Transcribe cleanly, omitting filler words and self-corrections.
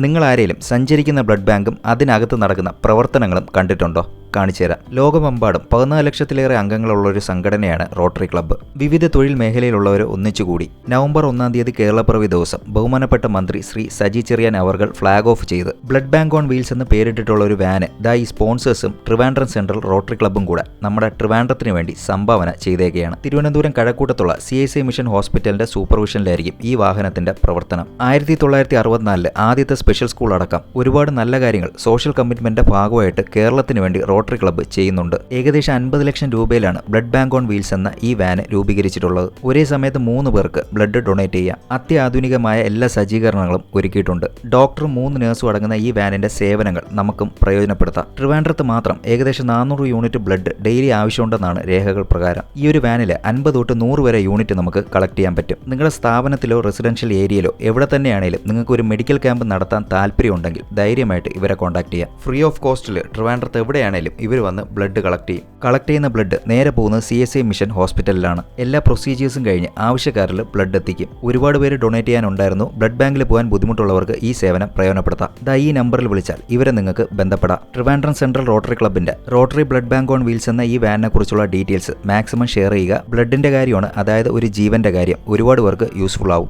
നിങ്ങൾ ആരെങ്കിലും സഞ്ചരിക്കുന്ന ബ്ലഡ് ബാങ്കും അതിനകത്ത് നടക്കുന്ന പ്രവർത്തനങ്ങളും കണ്ടിട്ടുണ്ടോ? കാണിച്ചുതരാം. ലോകമെമ്പാടും 14 ലക്ഷത്തിലേറെ അംഗങ്ങളുള്ള ഒരു സംഘടനയാണ് റോട്ടറി ക്ലബ്ബ്. വിവിധ തൊഴിൽ മേഖലയിലുള്ളവർ ഒന്നിച്ചുകൂടി നവംബർ 1 തീയതി കേരളപ്പിറവി ദിവസം ബഹുമാനപ്പെട്ട മന്ത്രി ശ്രീ സജി ചെറിയാൻ അവർകൾ ഫ്ളാഗ് ഓഫ് ചെയ്ത് ബ്ലഡ് ബാങ്ക് ഓൺ വീൽസ് എന്ന് പേരിട്ടിട്ടുള്ള ഒരു വാന് ഈ സ്പോൺസേഴ്സും ട്രിവാൻഡ്രം സെൻട്രൽ റോട്ടറി ക്ലബ്ബും കൂടെ നമ്മുടെ ട്രിവാൻഡ്രത്തിന് വേണ്ടി സംഭാവന ചെയ്തേക്കുകയാണ്. തിരുവനന്തപുരം കഴക്കൂട്ടത്തുള്ള CSI മിഷൻ ഹോസ്പിറ്റലിന്റെ സൂപ്പർവിഷനിലായിരിക്കും ഈ വാഹനത്തിന്റെ പ്രവർത്തനം. 1964 ആദ്യത്തെ സ്പെഷ്യൽ സ്കൂൾ അടക്കം ഒരുപാട് നല്ല കാര്യങ്ങൾ സോഷ്യൽ കമ്മിറ്റ്മെന്റിന്റെ ഭാഗമായിട്ട് കേരളത്തിന് വേണ്ടി റോട്ടറി ക്ലബ്ബ് ചെയ്യുന്നുണ്ട്. ഏകദേശം 50 ലക്ഷം രൂപയിലാണ് ബ്ലഡ് ബാങ്ക് ഓൺ വീൽസ് എന്ന ഈ വാന് രൂപീകരിച്ചിട്ടുള്ളത്. ഒരേ സമയത്ത് 3 പേർക്ക് ബ്ലഡ് ഡൊണേറ്റ് ചെയ്യാം. അത്യാധുനികമായ എല്ലാ സജ്ജീകരണങ്ങളും ഒരുക്കിയിട്ടുണ്ട്. ഡോക്ടറും 3 നഴ്സും അടങ്ങുന്ന ഈ വാനിന്റെ സേവനങ്ങൾ നമുക്കും പ്രയോജനപ്പെടുത്താം. ട്രിവാൻഡ്രത്ത് മാത്രം ഏകദേശം 400 യൂണിറ്റ് ബ്ലഡ് ഡെയിലി ആവശ്യമുണ്ടെന്നാണ് രേഖകൾ പ്രകാരം. ഈ ഒരു വാനിൽ 50 തൊട്ട് 100 വരെ യൂണിറ്റ് നമുക്ക് കളക്ട് ചെയ്യാൻ പറ്റും. നിങ്ങളുടെ സ്ഥാപനത്തിലോ റെസിഡൻഷ്യൽ ഏരിയയിലോ എവിടെ തന്നെയാണെങ്കിലും നിങ്ങൾക്ക് ഒരു മെഡിക്കൽ ക്യാമ്പ് നടത്താൻ താല്പര്യമുണ്ടെങ്കിൽ ധൈര്യമായിട്ട് ഇവരെ കോൺടാക്ട് ചെയ്യാം. ഫ്രീ ഓഫ് കോസ്റ്റിൽ ട്രിവാൻഡ്രത്ത് എവിടെയാണെങ്കിലും ഇവർ വന്ന് ബ്ലഡ് കളക്ട് ചെയ്യും. കളക്ട് ചെയ്യുന്ന ബ്ലഡ് നേരെ പോകുന്നത് CSI മിഷൻ ഹോസ്പിറ്റലിലാണ്. എല്ലാ പ്രൊസീജിയേഴ്സും കഴിഞ്ഞ് ആവശ്യക്കാരിൽ ബ്ലഡ് എത്തിക്കും. ഒരുപാട് പേര് ഡൊണേറ്റ് ചെയ്യാനുണ്ടായിരുന്നു. ബ്ലഡ് ബാങ്കിൽ പോകാൻ ബുദ്ധിമുട്ടുള്ളവർക്ക് ഈ സേവനം പ്രയോജനപ്പെടുത്താം. ഈ നമ്പറിൽ വിളിച്ചാൽ ഇവരെ നിങ്ങൾക്ക് ബന്ധപ്പെടാം. ട്രിവാൻഡ്രം സെൻട്രൽ റോട്ടറി ക്ലബിന്റെ rotary blood bank on wheels എന്ന ഈ വാനിനെ കുറിച്ചുള്ള ഡീറ്റെയിൽസ് മാക്സിമം ഷെയർ ചെയ്യുക. ബ്ലഡിന്റെ കാര്യമാണ്, അതായത് ഒരു ജീവന്റെ കാര്യം. ഒരുപാട് പേർക്ക് യൂസ്ഫുൾ ആവും.